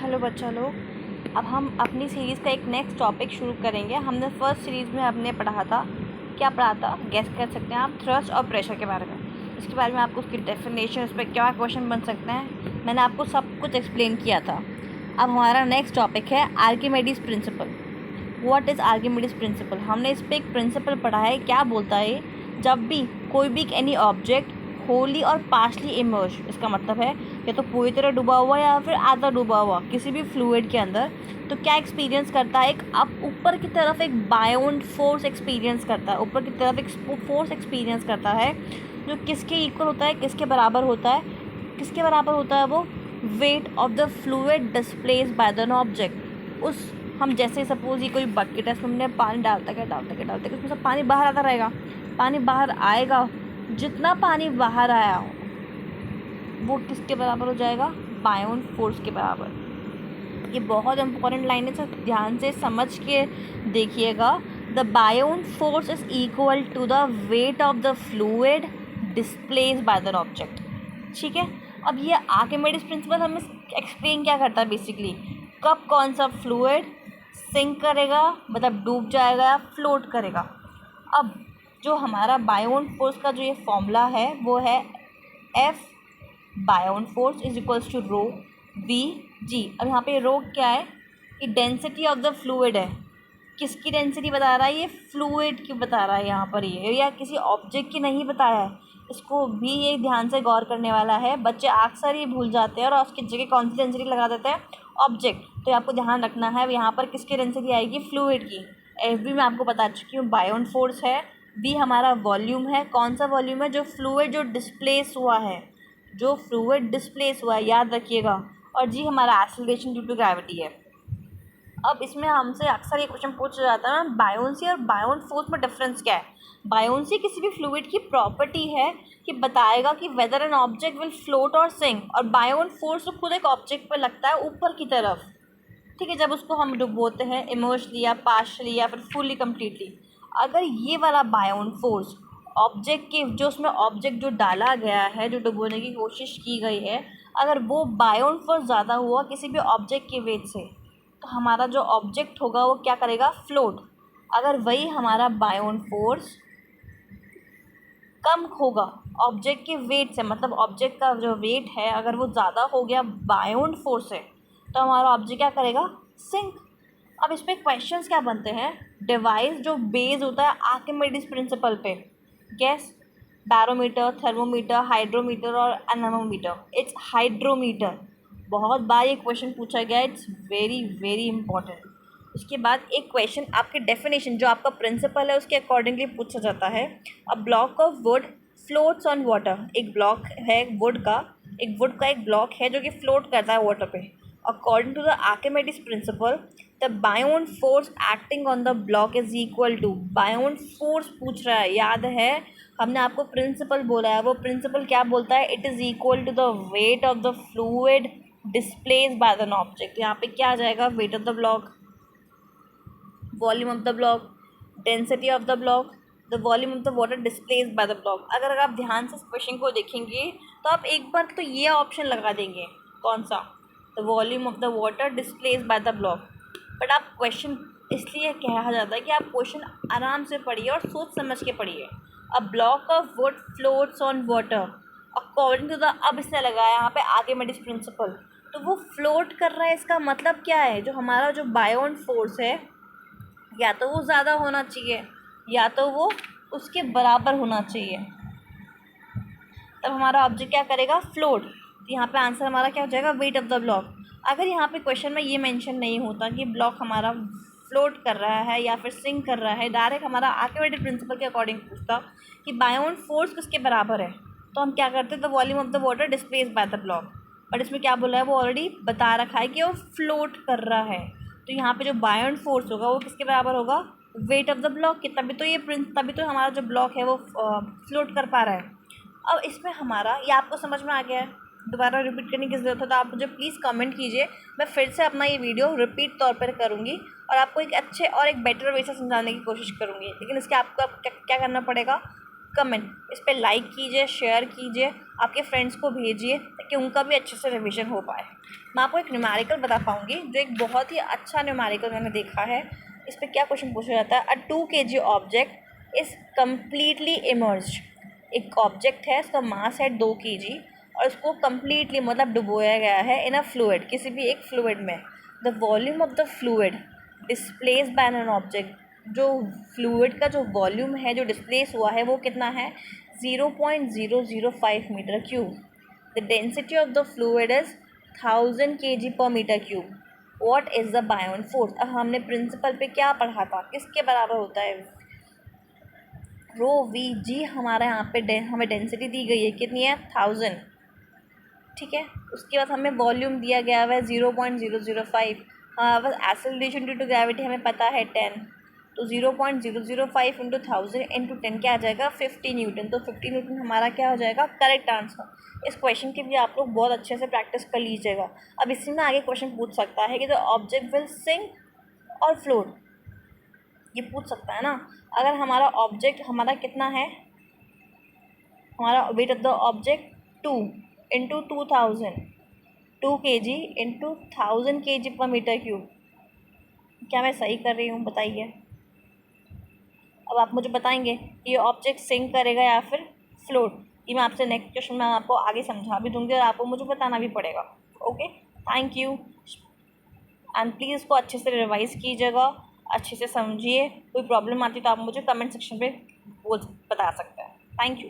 Hello बच्चा लोग, अब हम अपनी सीरीज़ का एक नेक्स्ट टॉपिक शुरू करेंगे। हमने फर्स्ट सीरीज़ में हमने पढ़ा था, क्या पढ़ा था गेस कर सकते हैं आप? थ्रस्ट और प्रेशर के बारे में। इसके बारे में आपको उसकी डेफिनेशन, उस पर क्या क्वेश्चन बन सकते हैं, मैंने आपको सब कुछ एक्सप्लेन किया था। अब हमारा नेक्स्ट टॉपिक है Archimedes principal. What is Archimedes principal? हमने इस पर एक प्रिंसिपल पढ़ा है। क्या बोलता है? जब भी कोई भी एनी ऑब्जेक्ट होली और पार्शली इमर्ज, इसका मतलब है या तो पूरी तरह डूबा हुआ या फिर आधा डूबा हुआ किसी भी फ्लूइड के अंदर, तो क्या एक्सपीरियंस करता है? एक अब ऊपर की तरफ एक बायोंड फोर्स एक्सपीरियंस करता है। ऊपर की तरफ एक फोर्स एक्सपीरियंस करता है जो किसके इक्वल होता है, किसके बराबर होता है? किसके बराबर होता है वो? Wait of the fluid displace by the object. उस हम जैसे सपोज ये कोई बकेट है, इसमें हमने पानी डालता गया उसमें से पानी बाहर आता रहेगा। पानी बाहर आएगा, जितना पानी बाहर आया वो किसके बराबर हो जाएगा? बायोंड फोर्स के बराबर। ये बहुत इंपॉर्टेंट लाइन है, सब ध्यान से समझ के देखिएगा। The buoyant force is equal to the weight of the fluid displace by the object. ठीक है, अब ये आर्किमिडीज प्रिंसिपल हमें एक्सप्लेन क्या करता है बेसिकली, कब कौन सा फ्लूइड सिंक करेगा, मतलब डूब जाएगा या फ्लोट करेगा। अब जो हमारा बायोंड फोर्स का जो ये फॉर्मूला है वो है F buoyant force is equals to rho V G. अब यहाँ पे रो क्या है कि डेंसिटी ऑफ द फ्लूइड है। किसकी डेंसिटी बता रहा है? ये फ्लूइड की बता रहा है यहाँ पर, ये या किसी ऑब्जेक्ट की नहीं बताया है। इसको भी ये ध्यान से गौर करने वाला है। बच्चे अक्सर ही भूल जाते हैं और उसकी जगह कौन सी डेंसिटी लगा देते हैं? ऑब्जेक्ट। तो आपको ध्यान रखना है यहाँ पर किसकी डेंसिटी आएगी? फ्लूइड की। एफ भी मैं आपको बता चुकी हूँ बायोंड फोर्स है। बी हमारा वॉल्यूम है। कौन सा वॉल्यूम है? जो फ्लूइड जो डिस्प्लेस हुआ है, जो फ्लूइड डिस्प्लेस हुआ है, याद रखिएगा। और जी हमारा एक्सेलरेशन ड्यू टू ग्रेविटी है। अब इसमें हमसे अक्सर ये क्वेश्चन पूछा जाता है, बायोंसी और बायोंड फोर्स में डिफरेंस क्या है? बायोंसी किसी भी फ्लूइड की प्रॉपर्टी है कि बताएगा कि whether an object will float और सिंक, और बायोंड फोर्स तो खुद एक ऑब्जेक्ट पर लगता है ऊपर की तरफ। ठीक है, जब उसको हम डुबोते हैं इमर्शली या पार्शली या फिर फुली कम्प्लीटली। अगर ये वाला बायोंड फोर्स ऑब्जेक्ट के, जो उसमें ऑब्जेक्ट जो डाला गया है, जो डुबोने की कोशिश की गई है, अगर वो बायोंड फोर्स ज़्यादा हुआ किसी भी ऑब्जेक्ट के वेट से, तो हमारा जो ऑब्जेक्ट होगा वो क्या करेगा? फ्लोट। अगर वही हमारा बायोंड फोर्स कम होगा ऑब्जेक्ट के वेट से, मतलब ऑब्जेक्ट का जो वेट है अगर वो ज़्यादा हो गया बायोंड फोर्स से, तो हमारा ऑब्जेक्ट क्या करेगा? सिंक। अब इस पर क्वेश्चंस क्या बनते हैं? डिवाइस जो बेस होता है आर्किमिडीज प्रिंसिपल पे, गैस। बैरोमीटर, थर्मोमीटर, हाइड्रोमीटर और एनेमोमीटर। It's hydrometer. बहुत बार ये क्वेश्चन पूछा गया, इट्स वेरी वेरी इंपॉर्टेंट। उसके बाद एक क्वेश्चन आपके डेफिनेशन, जो आपका प्रिंसिपल है उसके अकॉर्डिंगली पूछा जाता है। अ block of wood floats on water. एक ब्लॉक है वुड का, एक ब्लॉक है जो कि फ्लोट करता है वाटर पे। According to the Archimedes principle, the buoyant force acting on the block is equal to, buoyant force पूछ रहा है, याद है हमने आपको प्रिंसिपल बोला है। वो प्रिंसिपल क्या बोलता है? It is equal to the weight of the fluid displace by the object. यहाँ पे क्या आ जाएगा? Weight of the block, volume of the block, density of the block, the volume of the water displace by the block. अगर आप ध्यान से इस क्वेश्चन को देखेंगे तो आप एक बार तो ये ऑप्शन लगा देंगे, कौन सा? The volume of the water displace by the block. But आप क्वेश्चन इसलिए कहा जाता है कि आप क्वेश्चन आराम से पढ़िए और सोच समझ के पढ़िए। A block of wood floats on water according to the, अब इसने लगाया यहाँ पे आर्किमिडीज प्रिंसिपल, तो वो फ्लोट कर रहा है। इसका मतलब क्या है? जो हमारा जो बायोंड फोर्स है, या तो वो ज़्यादा होना चाहिए या तो वो उसके बराबर होना चाहिए, तब हमारा ऑब्जेक्ट क्या करेगा? फ्लोट। तो यहाँ पे आंसर हमारा क्या हो जाएगा? Weight of the block. अगर यहाँ पे क्वेश्चन में ये मेंशन नहीं होता कि ब्लॉक हमारा फ्लोट कर रहा है या फिर सिंक कर रहा है, डायरेक्ट हमारा आर्किमिडीज प्रिंसिपल के अकॉर्डिंग पूछता कि बायोंड फोर्स किसके बराबर है, तो हम क्या करते? The volume of the water displace by the block. But इसमें क्या बोला है? वो ऑलरेडी बता रखा है कि वो फ्लोट कर रहा है। तो यहाँ पे जो बायोंड फोर्स होगा वो किसके बराबर होगा? वेट ऑफ द ब्लॉक के। तभी तो हमारा जो ब्लॉक है वो फ्लोट कर पा रहा है। अब इसमें हमारा, ये आपको समझ में आ गया है? दोबारा रिपीट करने की ज़रूरत है तो आप मुझे प्लीज़ कमेंट कीजिए, मैं फिर से अपना ये वीडियो रिपीट तौर पर करूँगी और आपको एक अच्छे और एक बेटर वे से समझाने की कोशिश करूँगी। लेकिन इसके आपको क्या करना पड़ेगा? कमेंट इस पर लाइक कीजिए, शेयर कीजिए, आपके फ्रेंड्स को भेजिए ताकि उनका भी अच्छे से रिवीजन हो पाए। मैं आपको एक न्यूमेरिकल बता पाऊँगी जो एक बहुत ही अच्छा न्यूमेरिकल मैंने देखा है। इस पर क्या क्वेश्चन पूछा जाता है, अ 2 kg object is completely emerged. एक ऑब्जेक्ट है, उसका मास है 2 kg और उसको कम्प्लीटली मतलब डुबोया गया है इन अ फ्लूइड, किसी भी एक फ्लूइड में। The volume of the fluid displace bye an object, जो फ्लूइड का जो वॉल्यूम है जो डिस्प्लेस हुआ है वो कितना है, 0.005 metre cube. The density of the fluid is 1000 kg per metre cube. What is the buoyant force. अब हमने प्रिंसिपल पे क्या पढ़ा था, किसके बराबर होता है, रो वी जी। हमारा यहाँ पे हमें डेंसिटी दी गई है, कितनी है, 1000, ठीक है। उसके बाद हमें वॉल्यूम दिया गया हुआ है 0.005। हमारे पास एक्सेलरेशन ड्यू टू ग्रेविटी हमें पता है 10, तो 0.005 इंटू 1000 इंटू 10 क्या आ जाएगा, 50 न्यूटन। तो 50 न्यूटन हमारा क्या हो जाएगा, करेक्ट आंसर। इस क्वेश्चन की भी आप लोग बहुत अच्छे से प्रैक्टिस कर लीजिएगा। अब इसी में आगे क्वेश्चन पूछ सकता है कि द ऑब्जेक्ट विल सिंक और फ्लोट, ये पूछ सकता है ना। अगर हमारा ऑब्जेक्ट हमारा कितना है, हमारा wait of the object 2 into 2000, 2 kg into 1000 kg per metre cube. क्या मैं सही कर रही हूँ, बताइए। अब आप मुझे बताएंगे कि ये ऑब्जेक्ट सिंक करेगा या फिर फ्लोट। ये मैं आपसे नेक्स्ट क्वेश्चन में आपको आगे समझा भी दूंगी और आपको मुझे बताना भी पड़ेगा। Okay, thank you. And please इसको अच्छे से रिवाइज़ कीजिएगा, अच्छे से समझिए। कोई प्रॉब्लम आती तो आप मुझे कमेंट सेक्शन पे बोल बता सकते हैं। Thank you.